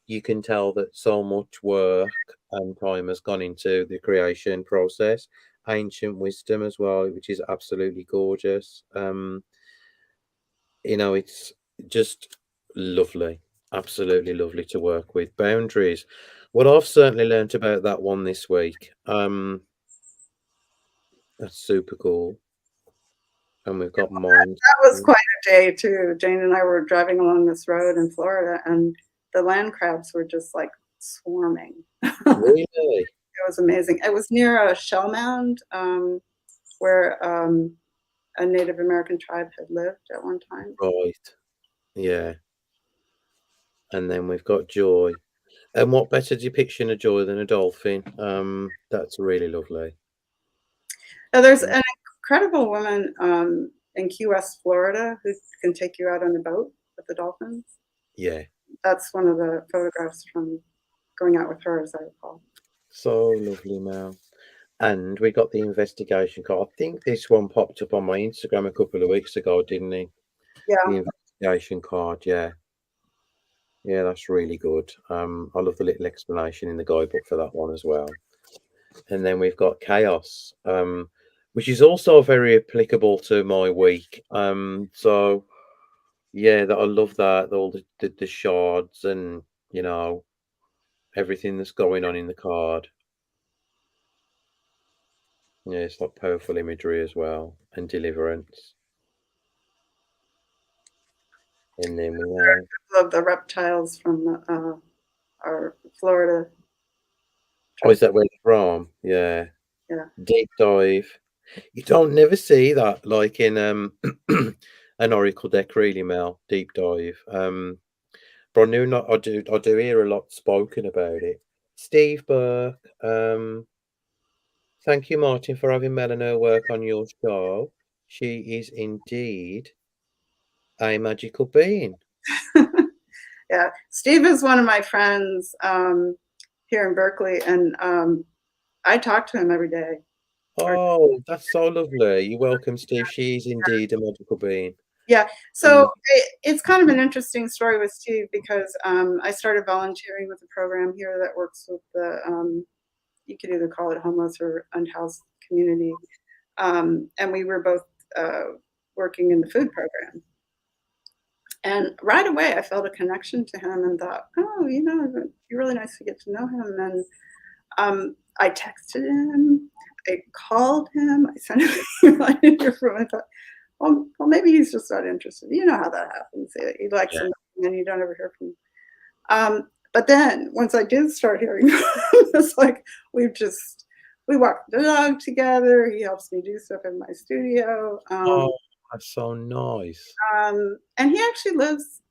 you can tell that so much work and time has gone into the creation process. Ancient wisdom as well, which is absolutely gorgeous. It's just lovely, absolutely lovely to work with. Boundaries. What I've certainly learnt about that one this week. That's super cool. And we've got mind. That was quite a day too. Jane and I were driving along this road in Florida, and the land crabs were just like swarming. Really? It was amazing. It was near a shell mound where a Native American tribe had lived at one time. Right. Yeah. And then we've got joy. And what better depiction of joy than a dolphin? That's really lovely. Now, there's an incredible woman in Key West, Florida, who can take you out on a boat with the dolphins. Yeah. That's one of the photographs from going out with her, as I recall. So lovely, Mel. And we got the investigation card. I think this one popped up on my Instagram a couple of weeks ago, didn't it? Yeah. The investigation card, yeah. Yeah, that's really good. I love the little explanation in the guidebook for that one as well. And then we've got chaos, which is also very applicable to my week. So yeah, that I love that all the shards and everything that's going on in the card. Yeah, it's like powerful imagery as well and deliverance. And then we have Love the reptiles from our Florida. oh, is that where it's from? Yeah. Yeah. Deep dive. You don't never see that like in an oracle deck really, Mel. Deep dive. But I knew not I do hear a lot spoken about it. Steve Burke, thank you, Martin, for having Melanie work on your show. She is indeed a magical being. Yeah, Steve is one of my friends here in Berkeley, and I talk to him every day. Oh, that's so lovely. You're welcome, Steve. She is indeed a magical being. Yeah, so it's kind of an interesting story with Steve because I started volunteering with a program here that works with the, you could either call it homeless or unhoused community. And we were both working in the food program. And right away, I felt a connection to him and thought, oh, it'd be really nice to get to know him. And I texted him, I called him, I sent him an email. I didn't hear from him. I thought, well, maybe he's just not interested. You know how that happens. He likes something and you don't ever hear from him. But then once I did start hearing from him, it's like we walk the dog together. He helps me do stuff in my studio. Oh, that's so nice. And he actually lives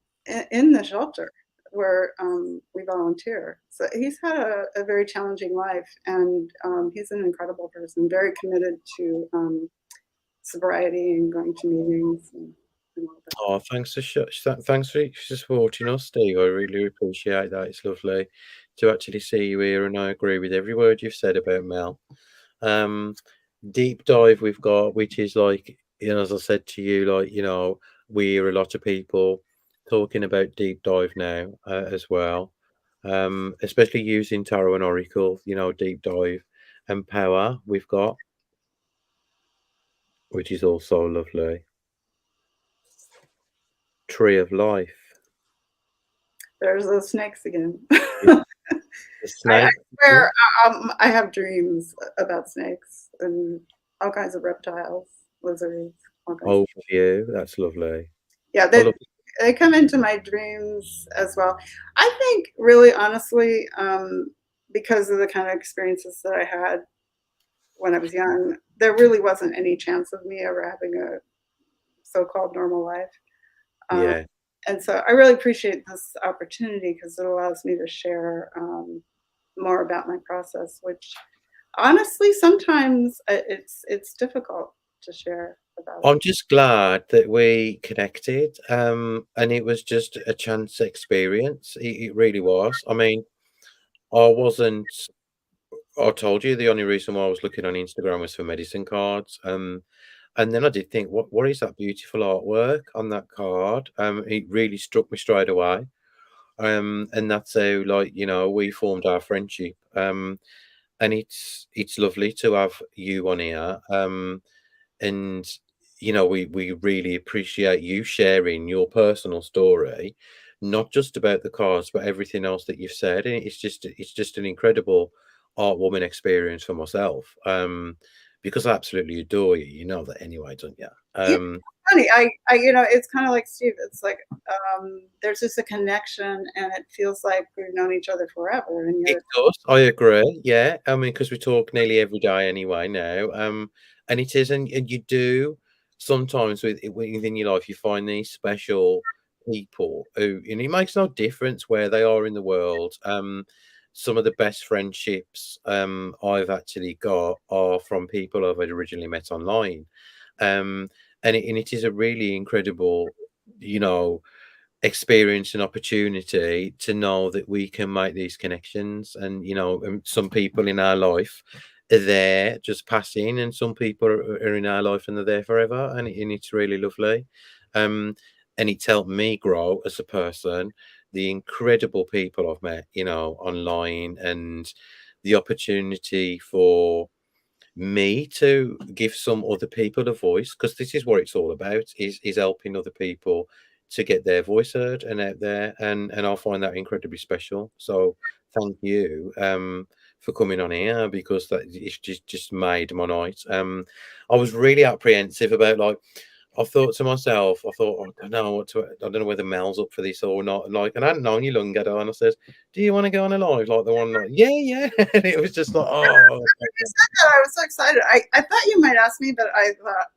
in the shelter where we volunteer. So he's had a very challenging life, and he's an incredible person, very committed to sobriety and going to meetings and all that. Oh, thanks for supporting us, Steve. I really appreciate that. It's lovely to actually see you here, and I agree with every word you've said about Mel. Deep dive we've got, which is like, as I said to you, like, we hear a lot of people talking about deep dive now as well, especially using tarot and oracle, deep dive and power we've got, which is also lovely. tree of life. There's those snakes again. Yeah, the I snake. Yeah. swear, I have dreams about snakes and all kinds of reptiles, lizards, all kinds of. Overview. That's lovely. Yeah, I love. they come into my dreams as well. I think, really, honestly, because of the kind of experiences that I had when I was young, there really wasn't any chance of me ever having a so-called normal life. Um, Yeah. and so I really appreciate this opportunity because it allows me to share more about my process, which honestly sometimes it's difficult to share about it. I'm just glad that we connected. And it was just a chance experience. It really was. I mean, I wasn't. I told you the only reason why I was looking on Instagram was for medicine cards. And then I did think, what is that beautiful artwork on that card? It really struck me straight away. And that's how, like, we formed our friendship. And it's lovely to have you on here. And we really appreciate you sharing your personal story, not just about the cards, but everything else that you've said. And it's just an incredible art woman experience for myself. Because I absolutely adore you. You know that anyway, don't you? Yeah, funny. It's kind of like Steve. It's like there's just a connection, and it feels like we've known each other forever. And It you're does, I agree, yeah, I mean, because we talk nearly every day anyway now, and it is, and you do sometimes within your life, you find these special people who, and it makes no difference where they are in the world. Some of the best friendships I've actually got are from people I've originally met online, and it is a really incredible, you know, experience and opportunity to know that we can make these connections. And some people in our life are there just passing, and some people are in our life and they're there forever, and it's really lovely. um and it's helped me grow as a person, the incredible people I've met, online, and the opportunity for me to give some other people a voice, because this is what it's all about, is helping other people to get their voice heard and out there, and I find that incredibly special. So thank you for coming on here, because that it's just made my night. I was really apprehensive about, like, I thought to myself, "Oh, I don't know I don't know whether Mel's up for this or not." Like, and I hadn't known you long ago, and I said, "Do you want to go on a live?" Like the one, like, yeah, yeah. And it was just like, oh, you said that, I was so excited. I thought you might ask me, but I thought,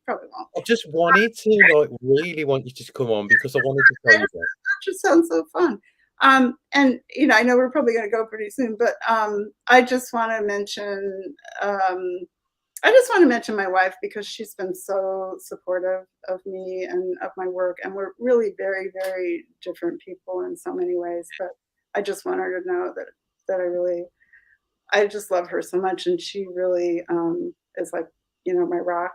probably won't. I just wanted to, like, really want you to come on because I wanted to tell you that. That just sounds so fun. And I know we're probably going to go pretty soon, but I just want to mention. I just want to mention my wife because she's been so supportive of me and of my work, and we're really very, very different people in so many ways. But I just want her to know that I just love her so much, and she really is like my rock.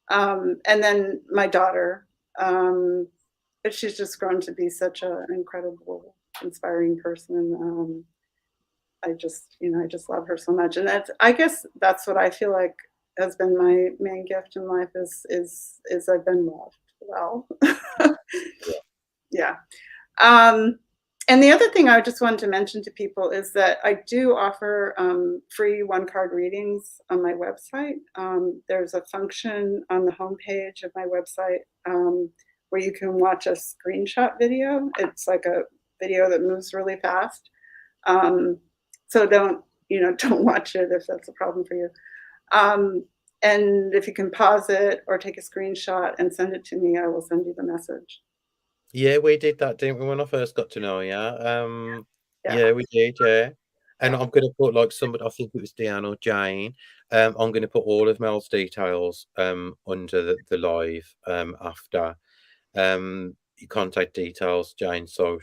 And then my daughter, but she's just grown to be such an incredible, inspiring person. I just love her so much, and I guess that's what I feel like has been my main gift in life is I've been loved well. Yeah. Um, and the other thing I just wanted to mention to people is that I do offer free one-card readings on my website. There's a function on the homepage of my website where you can watch a screenshot video. It's like a video that moves really fast. So don't watch it if that's a problem for you. And if you can pause it or take a screenshot and send it to me, I will send you the message. Yeah, we did that, didn't we, when I first got to know you? Yeah. Yeah, we did, yeah. And Yeah. I'm gonna put, like, somebody, I think it was Deanne or Jane. I'm gonna put all of Mel's details under the live after. Your contact details, Jane. So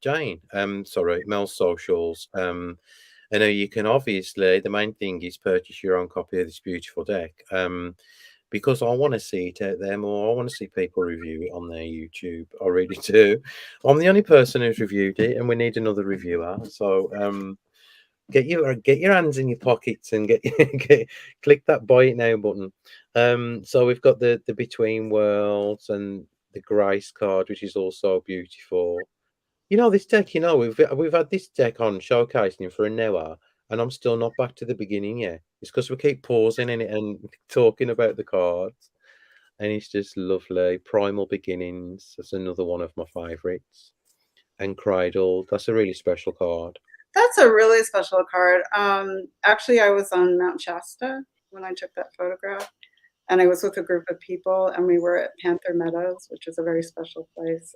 Jane, sorry, Mel's socials. I know you can, obviously, the main thing is purchase your own copy of this beautiful deck. Because I want to see it out there more. I want to see people review it on their YouTube. I really do. I'm the only person who's reviewed it, and we need another reviewer. So get your hands in your pockets and click that buy it now button. So we've got the Between Worlds, and the Grace card, which is also beautiful. This deck, we've had this deck on showcasing for an hour, and I'm still not back to the beginning yet. It's because we keep pausing in it and talking about the cards, and it's just lovely. Primal Beginnings, that's another one of my favorites. And Cradled, that's a really special card. That's a really special card. Actually, I was on Mount Shasta when I took that photograph, and I was with a group of people, and we were at Panther Meadows, which is a very special place.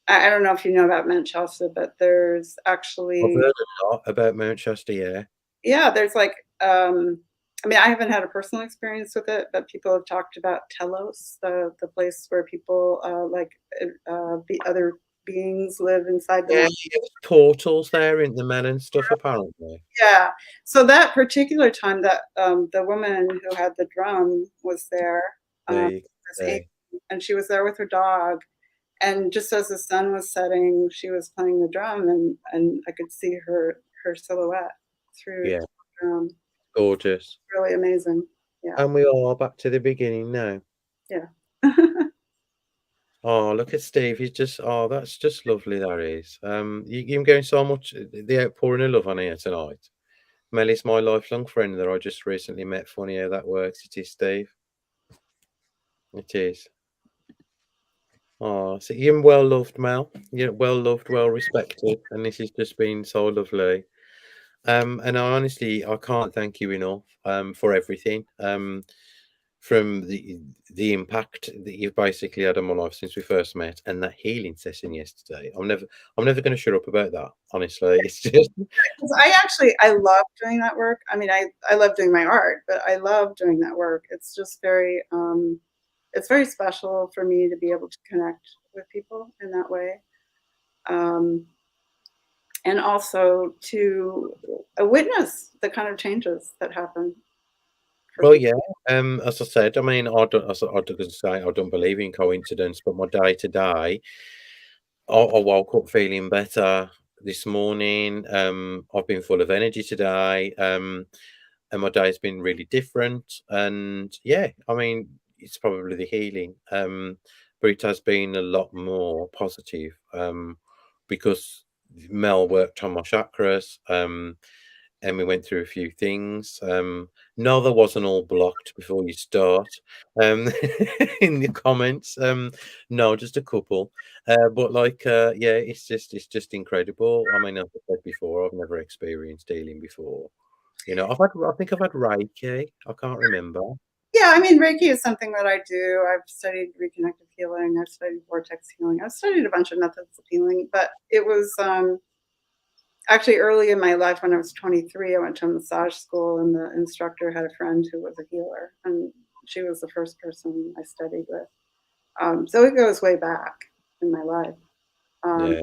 I don't know if you know about Mount Shasta, but there's I've actually, heard a lot about Mount Shasta, yeah. yeah, there's like, I mean, I haven't had a personal experience with it, but people have talked about Telos, the place where people the other beings live inside the Yeah, mountain. there's portals there in the men and stuff, apparently. Yeah. So that particular time, that the woman who had the drum was there, There um, you this go. and she was there with her dog. And just as the sun was setting, she was playing the drum, and I could see her silhouette through Yeah, the drum. gorgeous. Really amazing. Yeah. And we are back to the beginning now. Yeah. Oh, look at Steve. That's just lovely, that is. You're getting so much, the outpouring of love on here tonight. Melly's my lifelong friend that I just recently met. Funny how that works. It is, Steve. It is. Oh, so you're well loved, Mel. You're well loved, well respected, and this has just been so lovely. And I can't thank you enough for everything. From the impact that you've basically had on my life since we first met, and that healing session yesterday. I'm never going to shut up about that. Honestly, it's just 'Cause I love doing that work. I mean, I love doing my art, but I love doing that work. It's just it's very special for me to be able to connect with people in that way. Um, and also to witness the kind of changes that happen for well, people. yeah. As I said, I mean, I don't say I don't believe in coincidence, but my day to day, I woke up feeling better this morning. I've been full of energy today. And my day's been really different. And yeah, I mean, it's probably the healing. But it has been a lot more positive. Because Mel worked on my chakras. And we went through a few things. No, there wasn't all blocked before you start. Um, in the comments. No, just a couple. But yeah, it's just incredible. I mean, as I said before, I've never experienced healing before. I think I've had Reiki. I can't remember. Yeah, I mean, Reiki is something that I do. I've studied reconnective healing. I've studied vortex healing. I've studied a bunch of methods of healing, but it was actually early in my life when I was 23. I went to a massage school, and the instructor had a friend who was a healer, and she was the first person I studied with. So it goes way back in my life. Um, Yeah,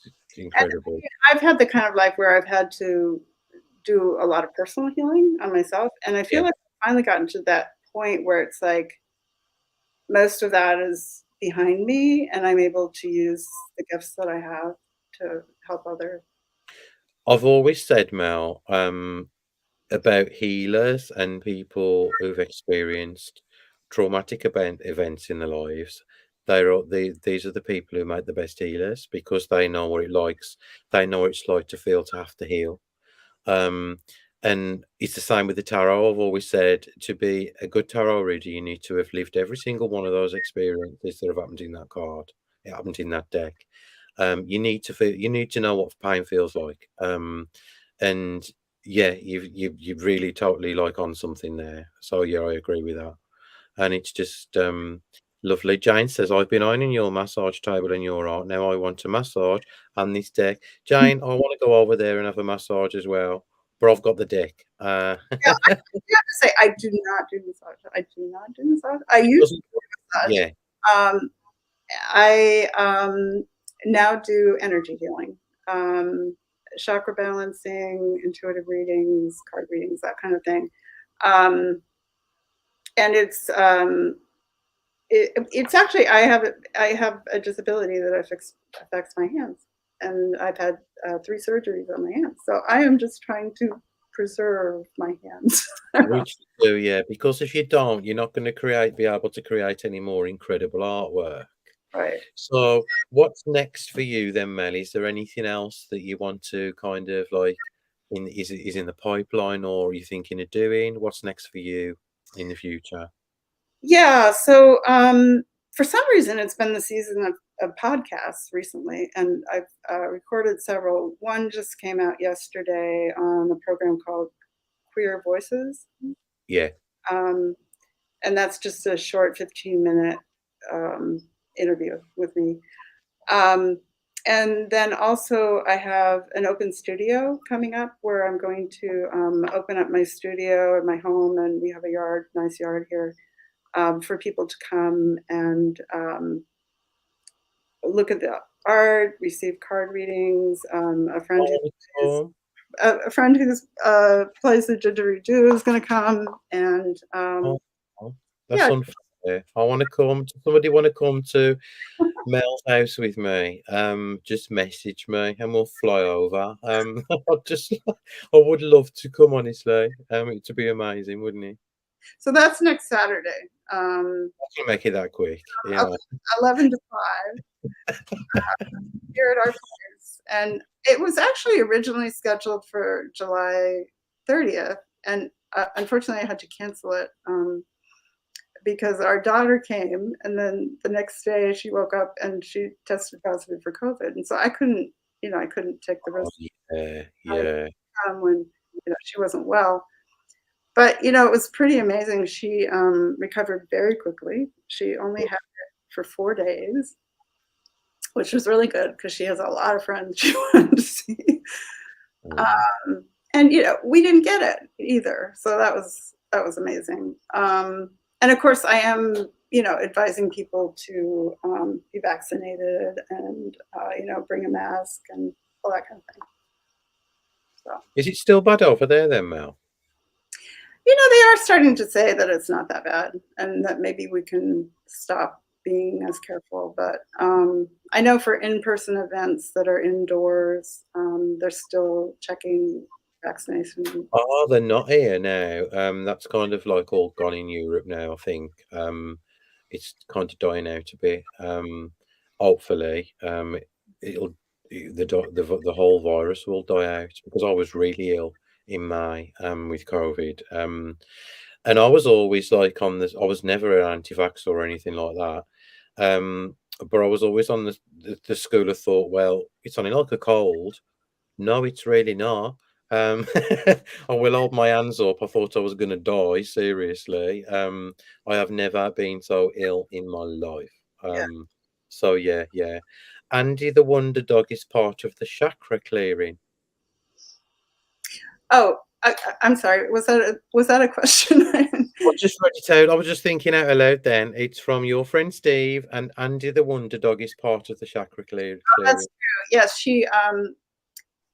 it's and incredible. I've had the kind of life where I've had to do a lot of personal healing on myself, and I feel Yeah. like I've finally gotten to that point where it's like most of that is behind me, and I'm able to use the gifts that I have to help others. I've always said, Mel, about healers and people who've experienced traumatic events in their lives. These are the people who make the best healers because they know what it likes. They know what it's like to feel to have to heal. Um, and it's the same with the tarot. I've always said to be a good tarot reader, you need to have lived every single one of those experiences that have happened in that card. It happened in that deck. You need to know what pain feels like. And yeah, you've really totally like on something there. So yeah, I agree with that. And it's just lovely. Jane says, I've been ironing your massage table and your art. Now I want a massage and this deck. Jane, I want to go over there and have a massage as well. But I've got the deck. Yeah, I have to say I do not do massage. I do not do massage. I used Doesn't- to massage. yeah. Um, I now do energy healing, chakra balancing, intuitive readings, card readings, that kind of thing. Um, and it's actually I have a disability that affects my hands, and I've had 3 surgeries on my hands. So I am just trying to preserve my hands. Which you do, yeah, because if you don't, you're not going to be able to create any more incredible artwork. Right. So, what's next for you then, Mel? Is there anything else that you want to kind of like is in the pipeline, or are you thinking of doing? What's next for you in the future? Yeah. So for some reason, it's been the season of podcasts recently, and I've recorded several. One just came out yesterday on a program called Queer Voices. Yeah. Um, and that's just a short 15-minute interview with me. Um, and then also I have an open studio coming up where I'm going to open up my studio in my home, and we have a yard, nice yard here, for people to come and look at the art, receive card readings. Oh, A friend who's plays the didgeridoo is going to come, and oh, oh, that's yeah. unfair. I want to come. Somebody want to come to Mel's house with me? Just message me and we'll fly over. I would love to come, honestly. It'd be amazing, wouldn't it? So that's next Saturday, I can make it that quick. Yeah. 11 to 5 here at our place. And it was actually originally scheduled for July 30th. And unfortunately, I had to cancel it because our daughter came. And then the next day she woke up and she tested positive for COVID. And so I couldn't, I couldn't take the Oh, risk yeah, yeah. when, she wasn't well. But, it was pretty amazing. She recovered very quickly. She only had it for 4 days, which was really good because she has a lot of friends she wanted to see. And, we didn't get it either. So that was amazing. And of course, I am, advising people to be vaccinated and, bring a mask and all that kind of thing. So. Is it still bad over there then, Mel? They are starting to say that it's not that bad and that maybe we can stop being as careful. But I know for in-person events that are indoors, they're still checking vaccination. Oh, they're not here now. That's kind of like all gone in Europe now, I think. It's kind of dying out a bit. Hopefully, it'll the whole virus will die out because I was really ill in May with COVID. And I was always like on this. I was never an anti-vax or anything like that. But I was always on the school of thought. Well, it's only like a cold. No, it's really not. Um, I will hold my hands up. I thought I was going to die, seriously. I have never been so ill in my life. Yeah. So yeah, yeah. Andy the Wonder Dog is part of the chakra clearing. Oh, I'm sorry. Was that a question? I just read it out. I was just thinking out aloud then. It's from your friend Steve, and Andy the Wonder Dog is part of the chakra clearing. Oh, that's true. Yes, she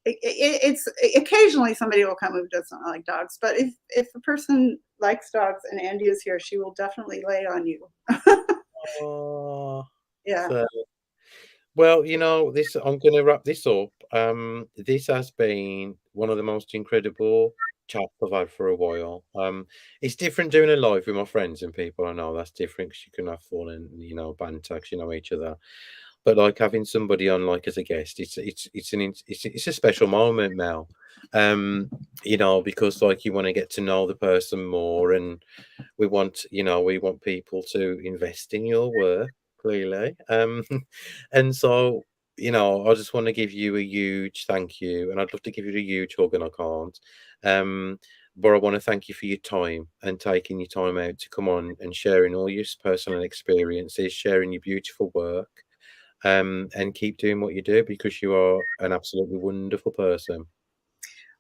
it's occasionally somebody will come who doesn't like dogs, but if a person likes dogs and Andy is here, she will definitely lay on you. Oh, Yeah. so, well, this I'm going to wrap this up. This has been one of the most incredible chats I've had for a while. It's different doing a live with my friends and people I know. That's different because you can have fun and banter 'cause you know each other. But like having somebody on like as a guest, it's a special moment, Mel. Because like you want to get to know the person more, and we want people to invest in your work, clearly. And so, I just want to give you a huge thank you, and I'd love to give you a huge hug, and I can't. But I want to thank you for your time and taking your time out to come on and sharing all your personal experiences, sharing your beautiful work. And keep doing what you do because you are an absolutely wonderful person.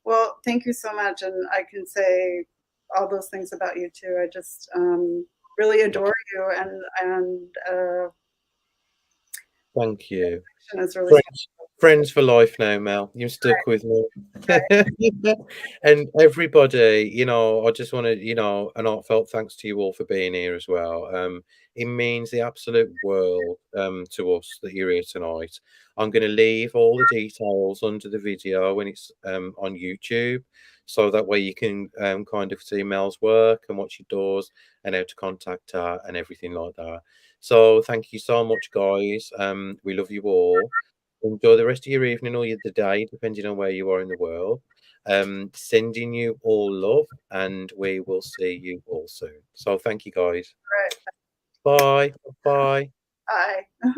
Well, thank you so much, and I can say all those things about you too. I just really adore you, and Thank you. is really Friends for life now, Mel. You're stuck with me. And everybody, I just want to, an heartfelt thanks to you all for being here as well. It means the absolute world to us that you're here tonight. I'm going to leave all the details under the video when it's on YouTube. so that way you can kind of see Mel's work and what she does and how to contact her and everything like that. So thank you so much, guys. We love you all. Enjoy the rest of your evening or the day, depending on where you are in the world. Sending you all love, and we will see you all soon. So thank you, guys. Right. Bye. Bye. Bye.